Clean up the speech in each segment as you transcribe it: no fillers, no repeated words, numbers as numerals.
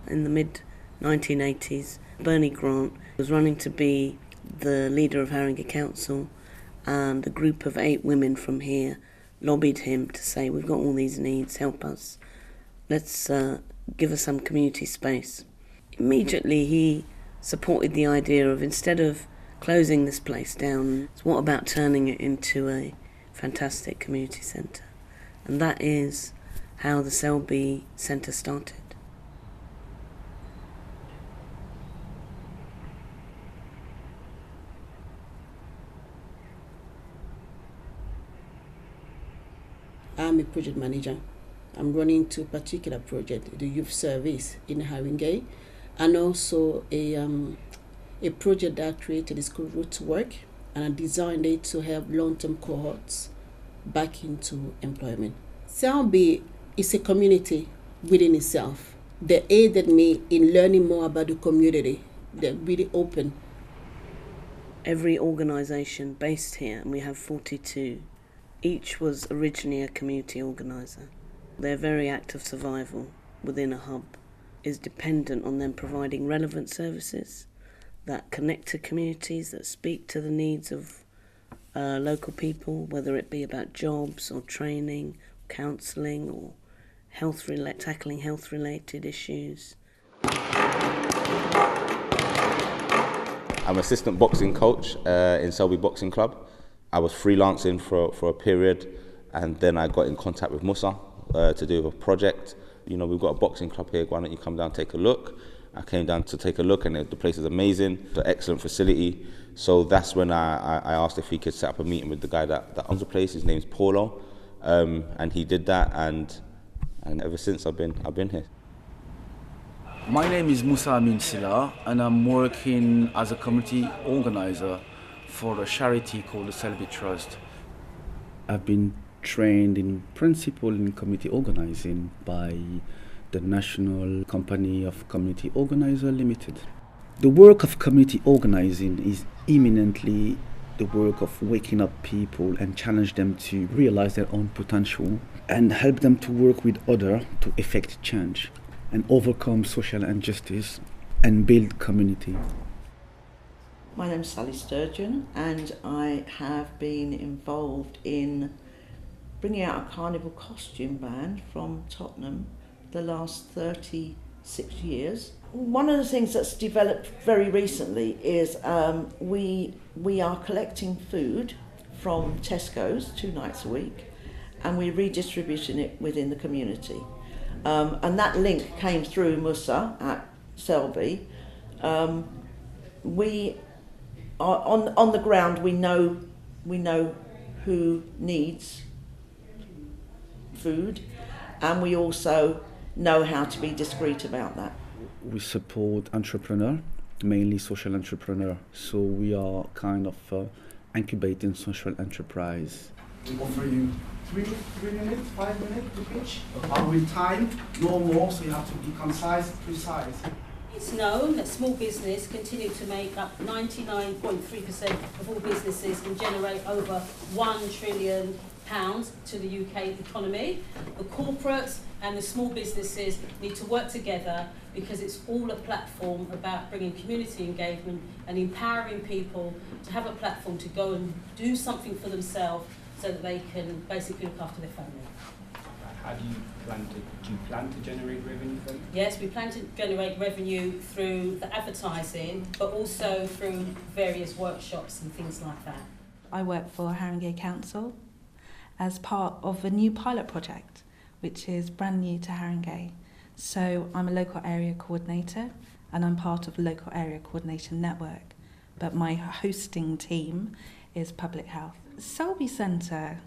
in the mid-1980s. Bernie Grant was running to be the leader of Haringey Council, and a group of 8 women from here lobbied him to say, we've got all these needs, help us. Let's give us some community space. Immediately he supported the idea of, instead of closing this place down, what about turning it into a fantastic community centre? And that is how the Selby Centre started. I'm a project manager. I'm running 2 particular projects, the youth service in Haringey, and also a project that I created is called Root to Work, and I designed it to help long-term cohorts back into employment. Selby is a community within itself. They aided me in learning more about the community. They're really open. Every organisation based here, and we have 42, each was originally a community organiser. Their very act of survival within a hub is dependent on them providing relevant services that connect to communities, that speak to the needs of local people, whether it be about jobs or training, counselling or tackling health-related issues. I'm assistant boxing coach in Selby Boxing Club. I was freelancing for a period, and then I got in contact with Musa to do a project. You know, we've got a boxing club here, why don't you come down and take a look? I came down to take a look, and the place is amazing. It's an excellent facility. So that's when I asked if he could set up a meeting with the guy that owns the place. His name's Paulo, and he did that, and ever since I've been here. My name is Musa Amin Silla, and I'm working as a community organizer for a charity called the Selby Trust. I've been trained in principle in community organizing by the National Company of Community Organisers Ltd. The work of community organizing is eminently the work of waking up people and challenge them to realize their own potential and help them to work with others to effect change and overcome social injustice and build community. My name's Sally Sturgeon, and I have been involved in bringing out a carnival costume band from Tottenham the last 36 years. One of the things that's developed very recently is we are collecting food from Tesco's 2 nights a week, and we're redistributing it within the community. And that link came through Musa at Selby. We are on the ground. We know who needs food, and we also know how to be discreet about that. We support entrepreneurs, mainly social entrepreneurs. So we are kind of incubating social enterprise. We offer you 3 minutes, 5 minutes to pitch. With time, no more, so you have to be concise, precise. It's known that small business continue to make up 99.3% of all businesses and generate over £1 trillion to the UK economy. The corporates and the small businesses need to work together because it's all a platform about bringing community engagement and empowering people to have a platform to go and do something for themselves so that they can basically look after their family. How do you plan to generate revenue from it? Yes, we plan to generate revenue through the advertising, but also through various workshops and things like that. I work for Haringey Council as part of a new pilot project, which is brand new to Haringey. So I'm a local area coordinator, and I'm part of the local area coordination network, but my hosting team is public health. Selby Centre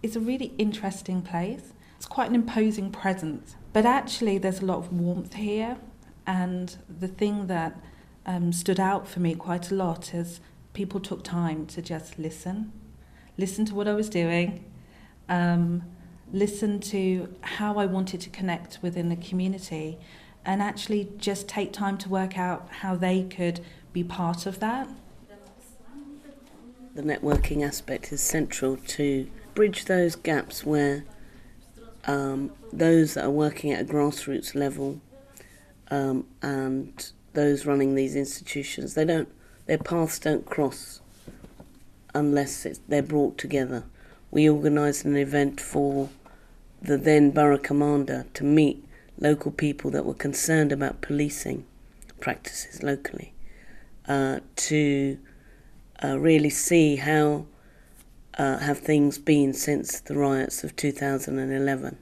is a really interesting place. It's quite an imposing presence, but actually there's a lot of warmth here, and the thing that stood out for me quite a lot is people took time to just listen to what I was doing, listen to how I wanted to connect within the community, and actually just take time to work out how they could be part of that. The networking aspect is central to bridge those gaps where those that are working at a grassroots level and those running these institutions, their paths don't cross unless they're brought together. We organised an event for the then borough commander to meet local people that were concerned about policing practices locally, to really see how have things been since the riots of 2011,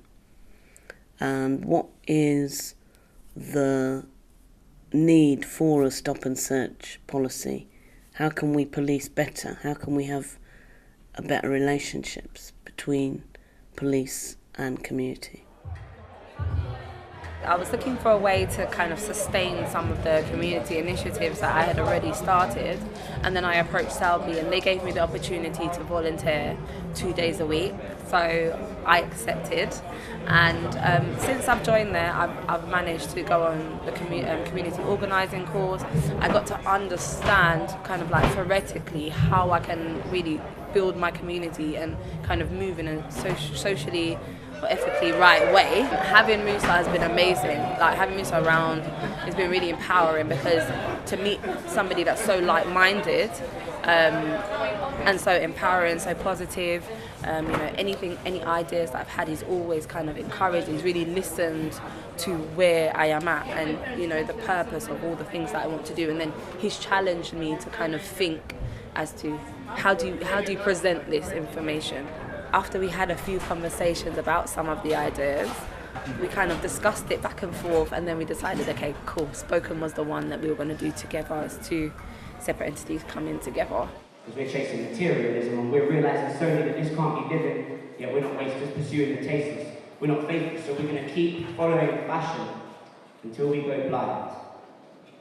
and what is the need for a stop and search policy. How can we police better? How can we have a better relationships between police and community? I was looking for a way to kind of sustain some of the community initiatives that I had already started, and then I approached Selby and they gave me the opportunity to volunteer 2 days a week, so I accepted, and since I've joined there I've managed to go on the community organising course. I got to understand kind of like theoretically how I can really build my community and kind of move in a socially or ethically right way. Having Musa has been amazing. Like, having Musa around has been really empowering, because to meet somebody that's so like-minded and so empowering, so positive, any ideas that I've had, he's always kind of encouraged. He's really listened to where I am at and the purpose of all the things that I want to do, and then he's challenged me to kind of think as to how do you present this information. After we had a few conversations about some of the ideas, we kind of discussed it back and forth, and then we decided, okay, cool, Spoken was the one that we were going to do together as two separate entities coming together. Because we're chasing materialism and we're realising slowly that this can't be living, yet we're not wasters pursuing the tasteless. We're not faithless, so we're going to keep following fashion until we go blind.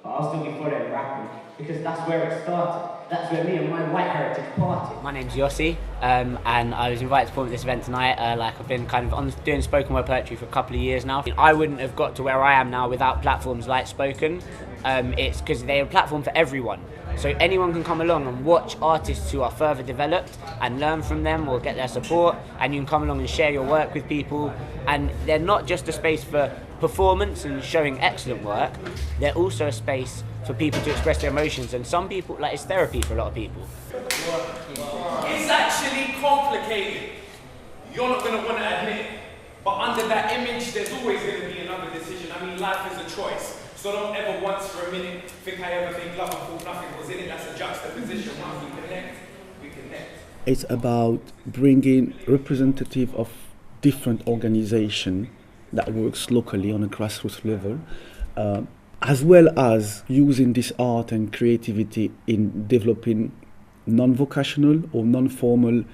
But I'll still be following rapping, because that's where it started. That's where me and my white heritage parted. My name's Yossi, and I was invited to perform at this event tonight. I've been kind of doing spoken word poetry for a couple of years now. I wouldn't have got to where I am now without platforms like Spoken. It's because they're a platform for everyone. So anyone can come along and watch artists who are further developed and learn from them or get their support, and you can come along and share your work with people. And they're not just a space for performance and showing excellent work, they're also a space for people to express their emotions, and some people, like, it's therapy for a lot of people. It's actually complicated. You're not going to want to admit it, but under that image there's always going to be another decision. I mean, life is a choice, so don't ever once for a minute think I ever think love, I thought nothing was in it. That's a juxtaposition. Once we connect, we connect. It's about bringing representative of different organizations that works locally on a grassroots level, as well as using this art and creativity in developing non-vocational or non-formal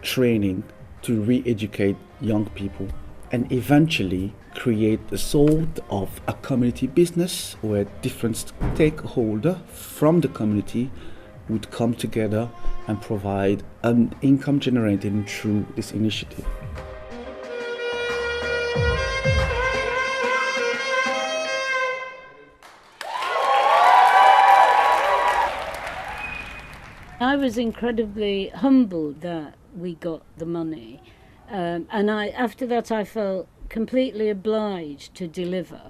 training to re-educate young people, and eventually create a sort of a community business where different stakeholders from the community would come together and provide an income generated through this initiative. I was incredibly humbled that we got the money, and after that I felt completely obliged to deliver,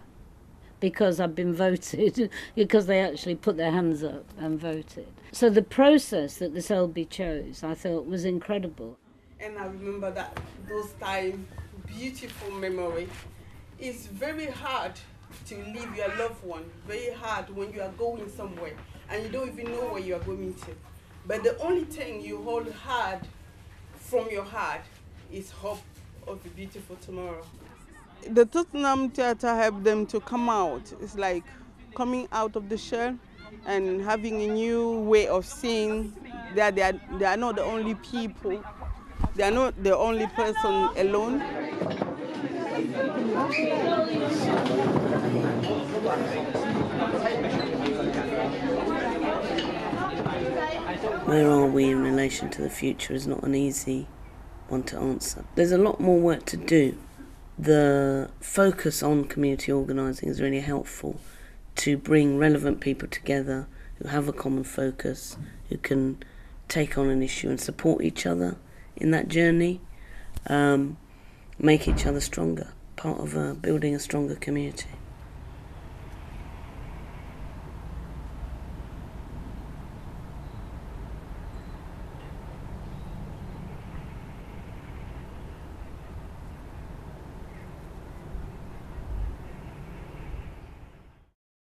because I've been voted, because they actually put their hands up and voted. So the process that the Selby chose, I thought, was incredible. And I remember that those times, beautiful memory. It's very hard to leave your loved one, very hard when you are going somewhere and you don't even know where you are going to. But the only thing you hold hard from your heart is hope of a beautiful tomorrow. The Tottenham Theatre helped them to come out. It's like coming out of the shell and having a new way of seeing that they are not the only people. They are not the only person alone. Where are we in relation to the future is not an easy one to answer. There's a lot more work to do. The focus on community organising is really helpful to bring relevant people together who have a common focus, who can take on an issue and support each other in that journey, make each other stronger, part of building a stronger community.